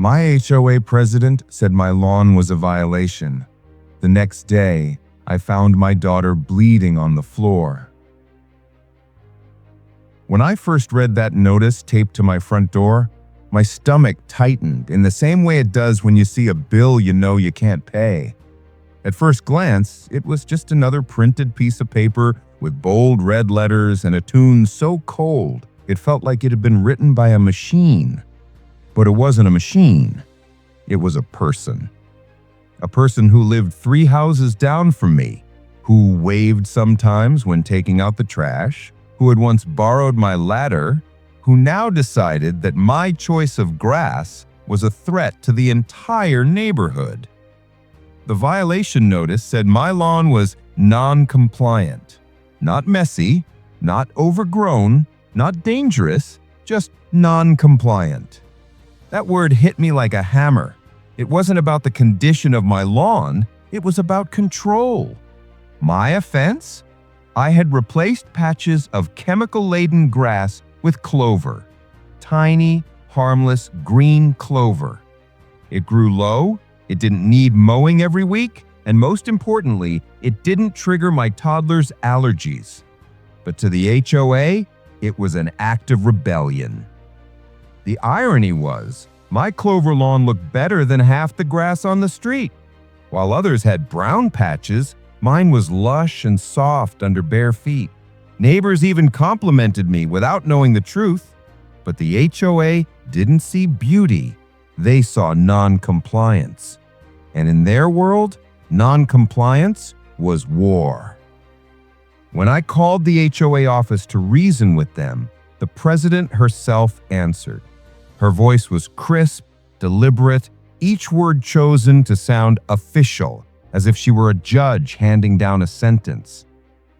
My HOA president said my lawn was a violation. The next day, I found my daughter bleeding on the floor. When I first read that notice taped to my front door, my stomach tightened in the same way it does when you see a bill you know you can't pay. At first glance, it was just another printed piece of paper with bold red letters and a tune so cold it felt like it had been written by a machine. But it wasn't a machine. It was a person. A person who lived 3 houses down from me, who waved sometimes when taking out the trash, who had once borrowed my ladder, who now decided that my choice of grass was a threat to the entire neighborhood. The violation notice said my lawn was non-compliant. Not messy, not overgrown, not dangerous, just non-compliant. That word hit me like a hammer. It wasn't about the condition of my lawn, it was about control. My offense? I had replaced patches of chemical-laden grass with clover. Tiny, harmless green clover. It grew low, it didn't need mowing every week, and most importantly, it didn't trigger my toddler's allergies. But to the HOA, it was an act of rebellion. The irony was, my clover lawn looked better than half the grass on the street. While others had brown patches, mine was lush and soft under bare feet. Neighbors even complimented me without knowing the truth. But the HOA didn't see beauty, they saw non-compliance. And in their world, non-compliance was war. When I called the HOA office to reason with them, the president herself answered. Her voice was crisp, deliberate, each word chosen to sound official, as if she were a judge handing down a sentence.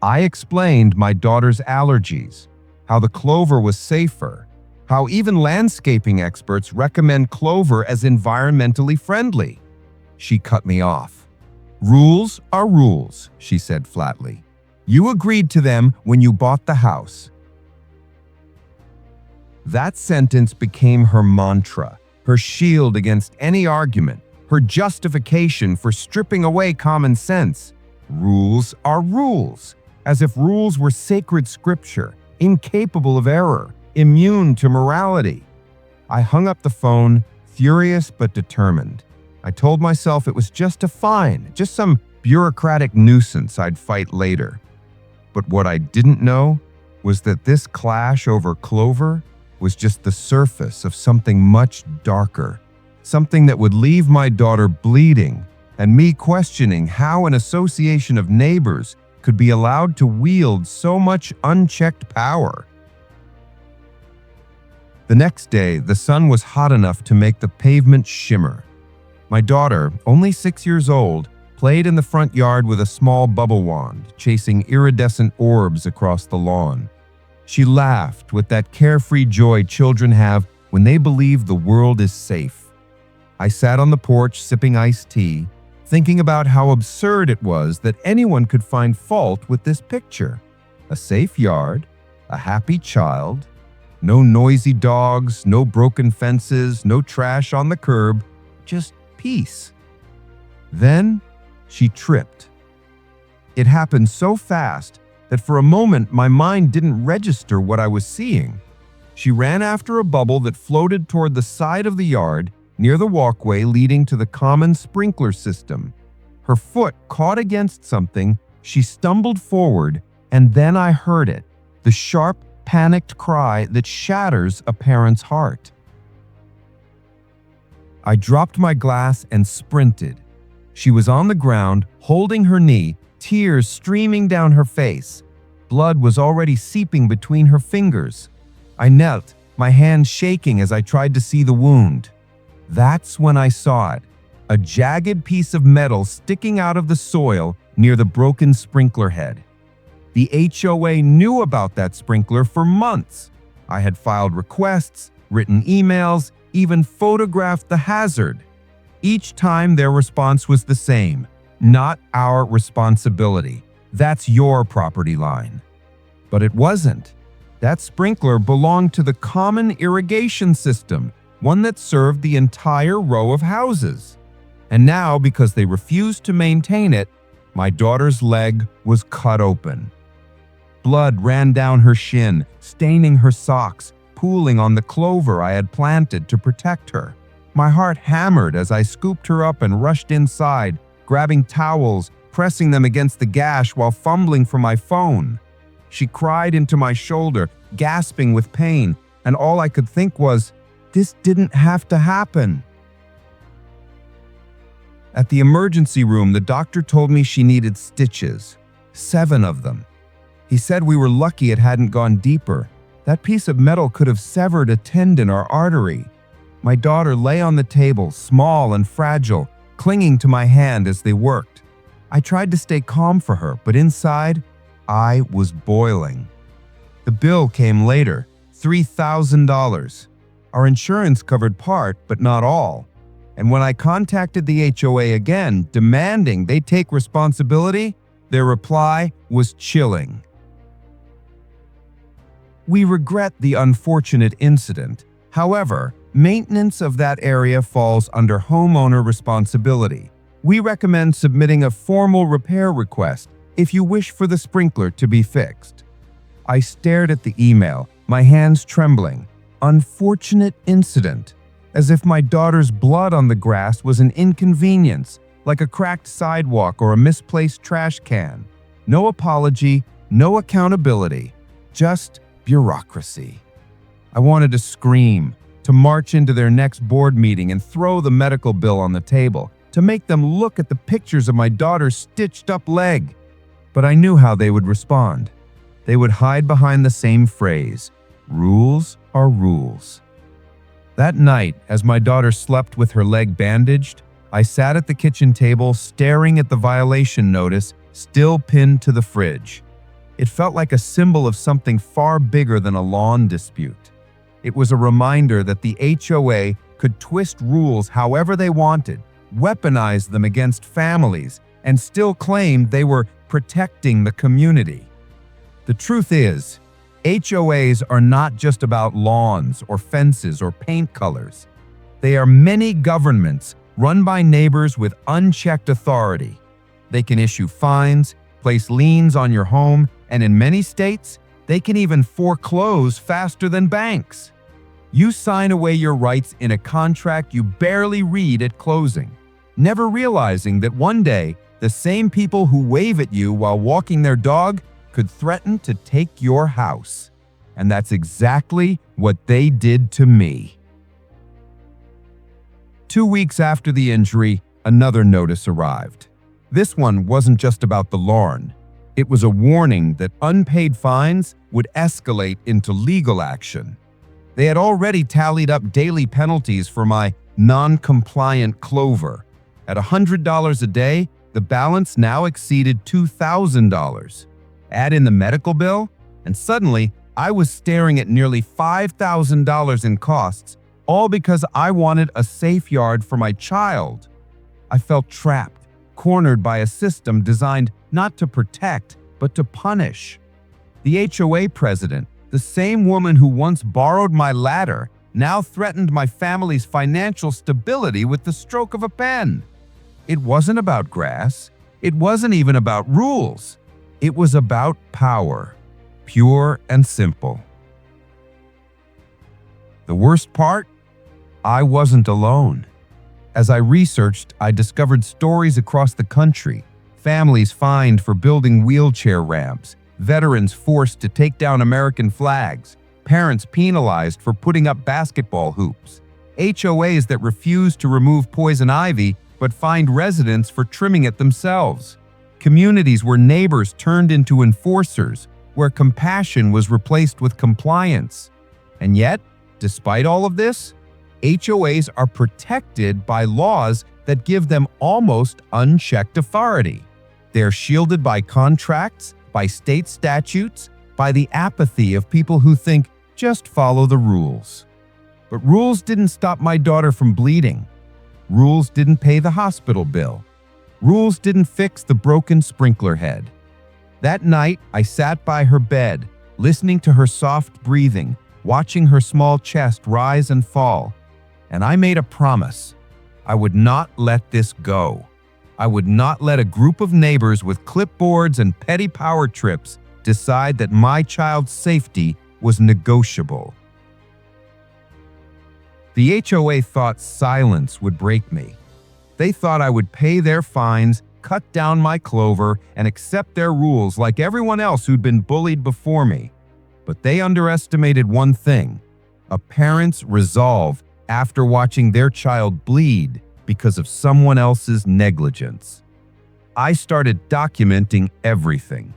I explained my daughter's allergies, how the clover was safer, how even landscaping experts recommend clover as environmentally friendly. She cut me off. "Rules are rules," she said flatly. "You agreed to them when you bought the house." That sentence became her mantra, her shield against any argument, her justification for stripping away common sense. Rules are rules, as if rules were sacred scripture, incapable of error, immune to morality. I hung up the phone, furious but determined. I told myself it was just a fine, just some bureaucratic nuisance I'd fight later. But what I didn't know was that this clash over clover was just the surface of something much darker, something that would leave my daughter bleeding and me questioning how an association of neighbors could be allowed to wield so much unchecked power. The next day, the sun was hot enough to make the pavement shimmer. My daughter, only 6 years old, played in the front yard with a small bubble wand, chasing iridescent orbs across the lawn. She laughed with that carefree joy children have when they believe the world is safe. I sat on the porch sipping iced tea, thinking about how absurd it was that anyone could find fault with this picture. A safe yard, a happy child, no noisy dogs, no broken fences, no trash on the curb, just peace. Then she tripped. It happened so fast that for a moment my mind didn't register what I was seeing. She ran after a bubble that floated toward the side of the yard near the walkway leading to the common sprinkler system. Her foot caught against something, she stumbled forward, and then I heard it, the sharp, panicked cry that shatters a parent's heart. I dropped my glass and sprinted. She was on the ground, holding her knee, tears streaming down her face. Blood was already seeping between her fingers. I knelt, my hand shaking as I tried to see the wound. That's when I saw it, a jagged piece of metal sticking out of the soil near the broken sprinkler head. The HOA knew about that sprinkler for months. I had filed requests, written emails, even photographed the hazard. Each time their response was the same: not our responsibility. That's your property line. But it wasn't. That sprinkler belonged to the common irrigation system, one that served the entire row of houses. And now, because they refused to maintain it, my daughter's leg was cut open. Blood ran down her shin, staining her socks, pooling on the clover I had planted to protect her. My heart hammered as I scooped her up and rushed inside, grabbing towels, pressing them against the gash while fumbling for my phone. She cried into my shoulder, gasping with pain, and all I could think was, this didn't have to happen. At the emergency room, the doctor told me she needed stitches, 7 of them. He said we were lucky it hadn't gone deeper. That piece of metal could have severed a tendon or artery. My daughter lay on the table, small and fragile, clinging to my hand as they worked. I tried to stay calm for her, but inside, I was boiling. The bill came later, $3,000. Our insurance covered part, but not all. And when I contacted the HOA again, demanding they take responsibility, their reply was chilling. We regret the unfortunate incident. However, maintenance of that area falls under homeowner responsibility. We recommend submitting a formal repair request if you wish for the sprinkler to be fixed. I stared at the email, my hands trembling. Unfortunate incident, as if my daughter's blood on the grass was an inconvenience, like a cracked sidewalk or a misplaced trash can. No apology, no accountability, just bureaucracy. I wanted to scream, to march into their next board meeting and throw the medical bill on the table, to make them look at the pictures of my daughter's stitched-up leg. But I knew how they would respond. They would hide behind the same phrase, rules are rules. That night, as my daughter slept with her leg bandaged, I sat at the kitchen table staring at the violation notice still pinned to the fridge. It felt like a symbol of something far bigger than a lawn dispute. It was a reminder that the HOA could twist rules however they wanted, weaponize them against families, and still claim they were protecting the community. The truth is, HOAs are not just about lawns or fences or paint colors. They are many governments run by neighbors with unchecked authority. They can issue fines, place liens on your home, and in many states, they can even foreclose faster than banks. You sign away your rights in a contract you barely read at closing, never realizing that one day, the same people who wave at you while walking their dog could threaten to take your house. And that's exactly what they did to me. 2 weeks after the injury, another notice arrived. This one wasn't just about the lawn. It was a warning that unpaid fines would escalate into legal action. They had already tallied up daily penalties for my non-compliant clover. At $100 a day, the balance now exceeded $2,000. Add in the medical bill, and suddenly I was staring at nearly $5,000 in costs, all because I wanted a safe yard for my child. I felt trapped, cornered by a system designed not to protect, but to punish. The HOA president, the same woman who once borrowed my ladder, now threatened my family's financial stability with the stroke of a pen. It wasn't about grass. It wasn't even about rules. It was about power, pure and simple. The worst part? I wasn't alone. As I researched, I discovered stories across the country, families fined for building wheelchair ramps, veterans forced to take down American flags, parents penalized for putting up basketball hoops, HOAs that refused to remove poison ivy but fined residents for trimming it themselves, communities where neighbors turned into enforcers, where compassion was replaced with compliance. And yet, despite all of this, HOAs are protected by laws that give them almost unchecked authority. They're shielded by contracts, by state statutes, by the apathy of people who think, just follow the rules. But rules didn't stop my daughter from bleeding. Rules didn't pay the hospital bill. Rules didn't fix the broken sprinkler head. That night, I sat by her bed, listening to her soft breathing, watching her small chest rise and fall. And I made a promise. I would not let this go. I would not let a group of neighbors with clipboards and petty power trips decide that my child's safety was negotiable. The HOA thought silence would break me. They thought I would pay their fines, cut down my clover, and accept their rules like everyone else who'd been bullied before me. But they underestimated one thing: a parent's resolve after watching their child bleed because of someone else's negligence. I started documenting everything.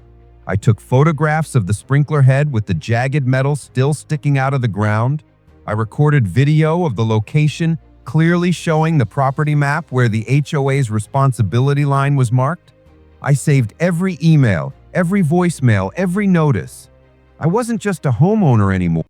I took photographs of the sprinkler head with the jagged metal still sticking out of the ground. I recorded video of the location, clearly showing the property map where the HOA's responsibility line was marked. I saved every email, every voicemail, every notice. I wasn't just a homeowner anymore.